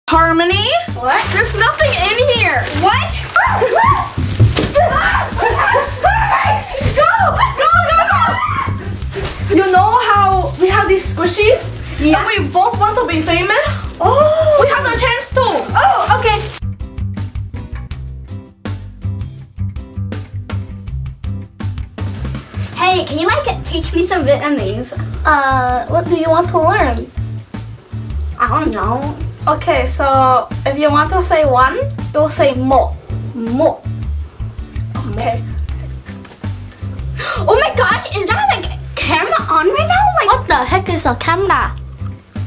Harmony? What? There's nothing in here. What? Go! You know how we have these squishies? Yeah. And we both want to be famous? Oh. We have the chance to. Oh, okay. Hey, can you teach me some Vietnamese? What do you want to learn? I don't know. Okay, so if you want to say one, you'll say một. Một. Okay. Oh my gosh, is that camera on right now? What the heck is a camera?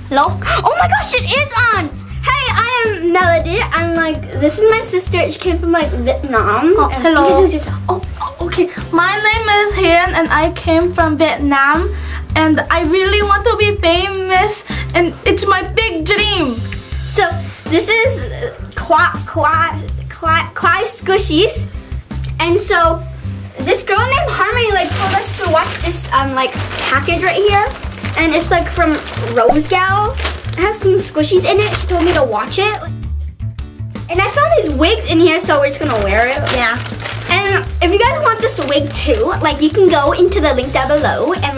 Hello? Oh my gosh, it is on! Hey, I am Melody. I'm this is my sister. She came from Vietnam. Oh, hello. Introduce yourself. Oh, okay. My name is Hiền and I came from Vietnam and I really want to be famous and it's my big dream. So this is Kawaii Squishies, and so this girl named Harmony told us to watch this package right here, and it's from Rose Gal. It has some squishies in it. She told me to watch it, and I found these wigs in here, so we're just gonna wear it. Yeah. And if you guys want this wig too, you can go into the link down below and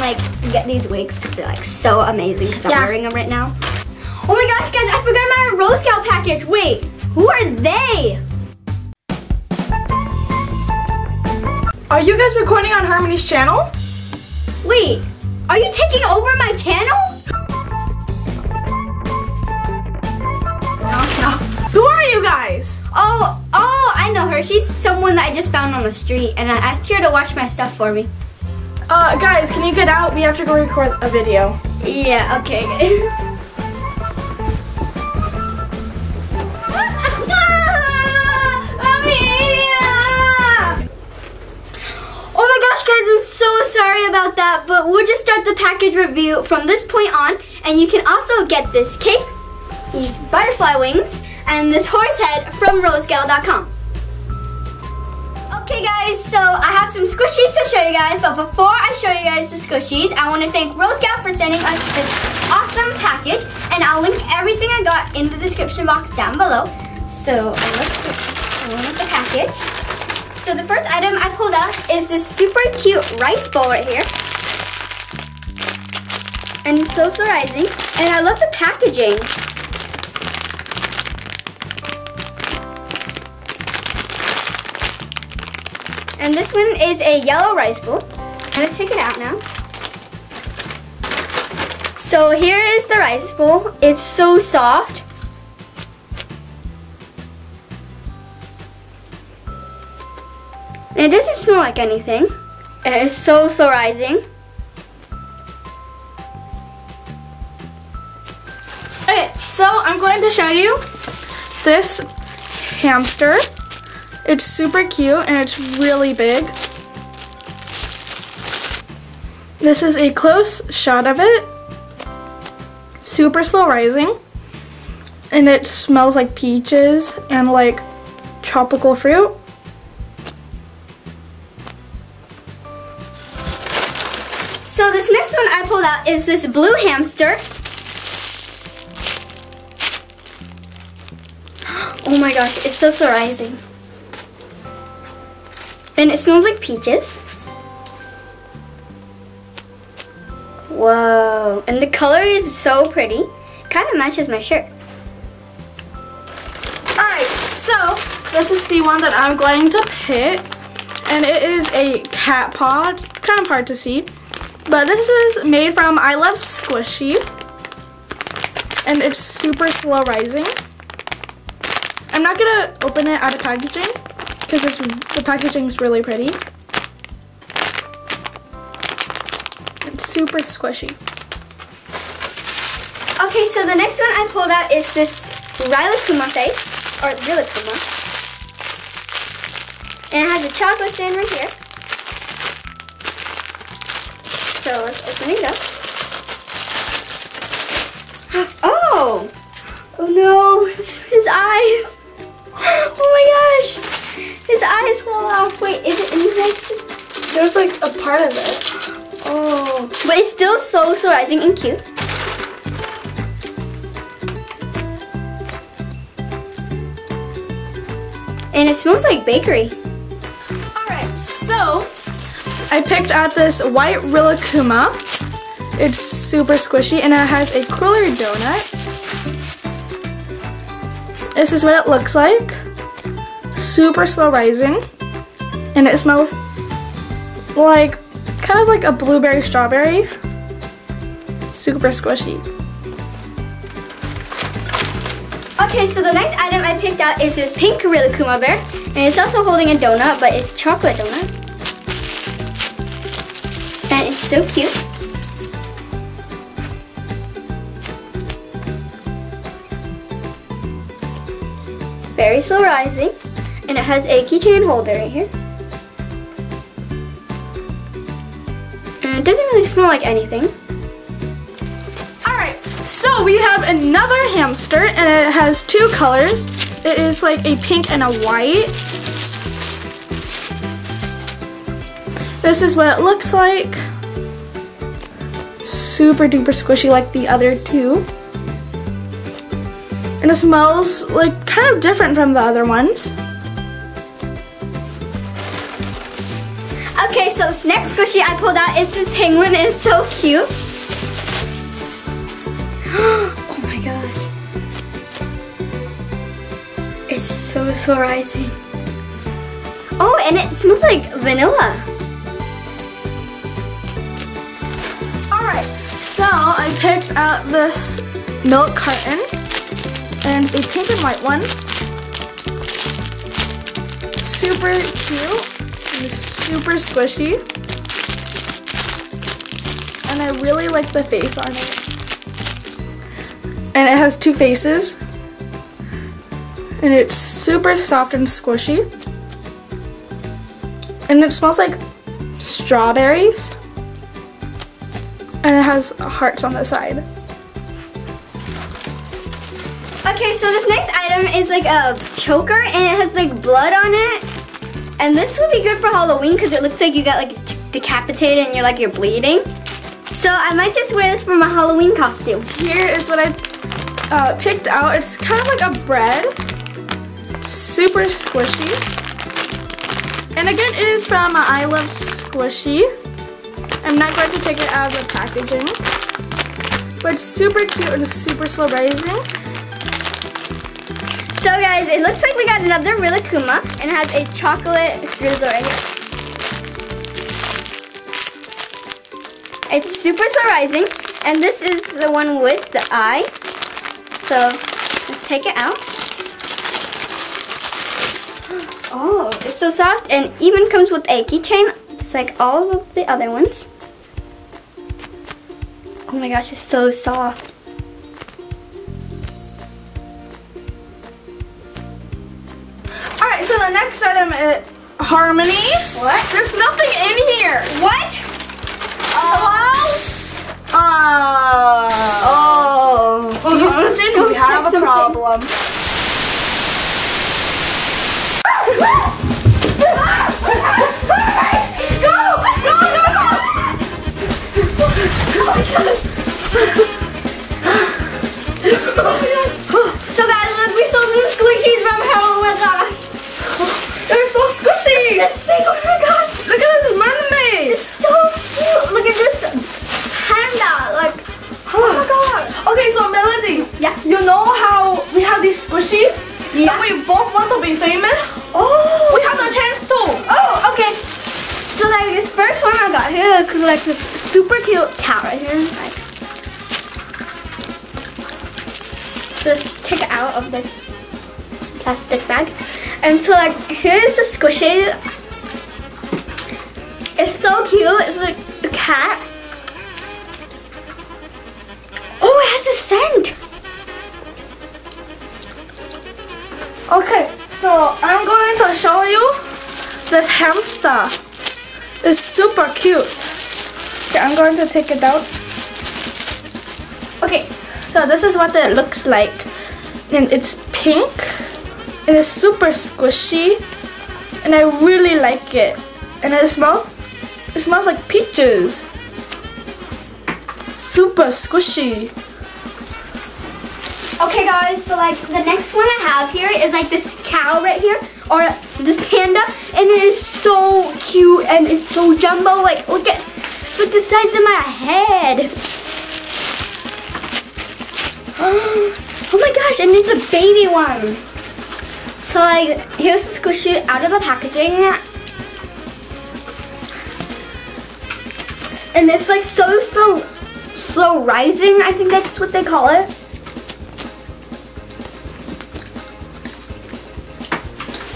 get these wigs because they're so amazing. Because I'm wearing them right now. Oh my gosh, guys, I forgot my Rose Gal package. Wait, who are they? Are you guys recording on Harmony's channel? Wait, are you taking over my channel? No. Who are you guys? Oh, I know her. She's someone that I just found on the street, and I asked her to watch my stuff for me. Guys, can you get out? We have to go record a video. Yeah, okay. Oh my gosh, guys, I'm so sorry about that, but we'll just start the package review from this point on, and you can also get this cake, these butterfly wings, and this horse head from rosegal.com. Okay guys, so I have some squishies to show you guys, but before I show you guys the squishies, I want to thank Rose Gal for sending us this awesome package, and I'll link everything I got in the description box down below. So let's open up the package. So the first item I pulled out is this super cute rice bowl right here. And it's so surprising, and I love the packaging. And this one is a yellow rice bowl. I'm gonna take it out now. So here is the rice bowl. It's so soft. And it doesn't smell like anything. It is so rising. Okay, so I'm going to show you this hamster. It's super cute and it's really big. This is a close shot of it. Super slow rising. And it smells like peaches and tropical fruit. So this next one I pulled out is this blue hamster. Oh my gosh, it's so rising. And it smells like peaches. Whoa, and the color is so pretty. Kind of matches my shirt. Alright, so this is the one that I'm going to pick. And it is a cat paw. It's kind of hard to see. But this is made from I Love Squishy. And it's super slow rising. I'm not going to open it out of packaging because the packaging is really pretty. It's super squishy. Okay, so the next one I pulled out is this Riley Kuma face, or Riley Kuma. And it has a chocolate stand right here. So let's open it up. Oh! Oh no, it's his eyes. Oh my gosh! His eyes fall off. Wait, is it infected? There's a part of it. Oh. But it's still so surprising and cute. And it smells like bakery. Alright, so I picked out this white Rilakkuma. It's super squishy and it has a cooler donut. This is what it looks like. Super slow rising. And it smells like kind of like a blueberry strawberry. Super squishy. Okay, so the next item I picked out is this pink Rilakkuma bear. And it's also holding a donut, but it's chocolate donut. And it's so cute. Very slow rising. And it has a keychain holder right here. And it doesn't really smell like anything. Alright, so we have another hamster and it has two colors. It is like a pink and a white. This is what it looks like. Super duper squishy like the other two. And it smells like kind of different from the other ones. Okay, so this next squishy I pulled out is this penguin. It's so cute. Oh my gosh. It's so slow rising. Oh, and it smells like vanilla. Alright, so I picked out this milk carton. And it's a pink and white one. Super cute. And super squishy. And I really like the face on it. And it has two faces. And it's super soft and squishy. And it smells like strawberries. And it has hearts on the side. Okay, so this next item is like a choker and it has like blood on it. And this would be good for Halloween because it looks like you got like decapitated and you're bleeding. So I might just wear this for my Halloween costume. Here is what I picked out. It's kind of like a bread. Super squishy. And again, it is from I Love Squishy. I'm not going to take it out of the packaging. But it's super cute and super slow rising. So guys, it looks like we got another Rilakkuma and it has a chocolate drizzle right here. It's super slow rising and this is the one with the eye. So let's take it out. Oh, it's so soft and even comes with a keychain just like all of the other ones. Oh my gosh, it's so soft. Alright, so the next item is Harmony. What? There's nothing in here. What? Houston, we have a problem. So guys, look, we saw some squishies from her. Oh my gosh. They're so squishy. This big, oh my gosh. Look at this mermaid. It's so cute. Look at this panda. Like, oh my god. Okay, so Melody. Yeah. You know how we have these squishies? Yeah. And we both want to be famous? Oh. We have the chance too. Oh, okay. So like this first one I got here because like this super cute cat right here. Like, just take it out of this plastic bag. And so like here's the squishy. It's so cute. It's like a cat. Oh, it has a scent. Okay, so I'm going to show you this hamster. It's super cute. Okay, I'm going to take it out. Okay, so this is what it looks like. And it's pink. And it's super squishy. And I really like it. And it smells like peaches. Super squishy. Okay guys, so like the next one I have here is like this cow right here, or this panda, and it is so cute and it's so jumbo. Like look at, it's like the size of my head. Oh my gosh, and it's a baby one. So like here's the squishy out of the packaging, and it's like slow rising. I think that's what they call it.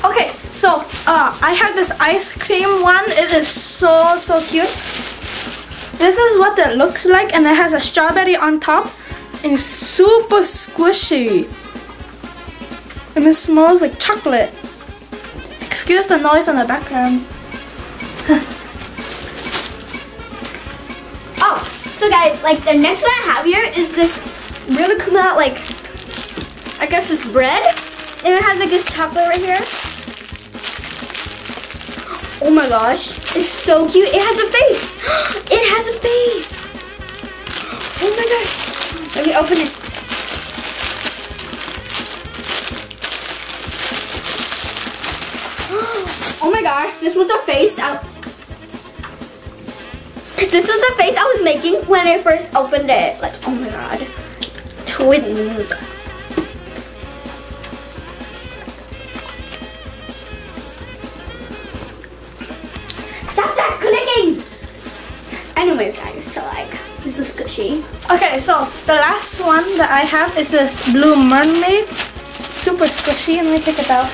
Okay, so I have this ice cream one. It is so cute. This is what it looks like, and it has a strawberry on top, and it's super squishy. And it smells like chocolate. Excuse the noise in the background. Oh, so guys, like the next one I have here is this really cool, like I guess it's bread, and it has like this chocolate right here. Oh my gosh, it's so cute. It has a face. It has a face. Oh my gosh. Let me open it. Oh my gosh, this was the face This was the face I was making when I first opened it. Like, oh my god. Twins. Stop that clicking! Anyways guys, so like, this is squishy. Okay, so the last one that I have is this blue mermaid. Super squishy. Let me take it out.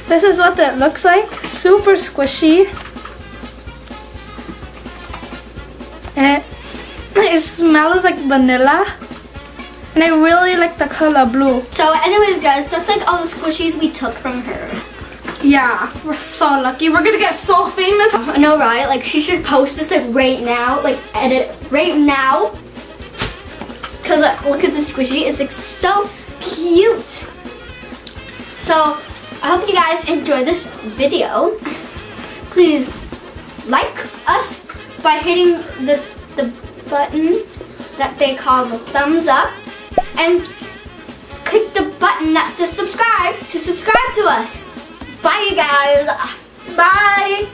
This is what it looks like. Super squishy. And it smells like vanilla. And I really like the color blue. So anyways guys, that's like all the squishies we took from her. Yeah, we're so lucky. We're gonna get so famous. I know, right? Like she should post this like right now. Like edit right now. Cause look at the squishy. It's like so cute. So I hope you guys enjoyed this video. Please like us by hitting the button that they call the thumbs up, and click the button that says subscribe to subscribe to us. Bye you guys. Bye.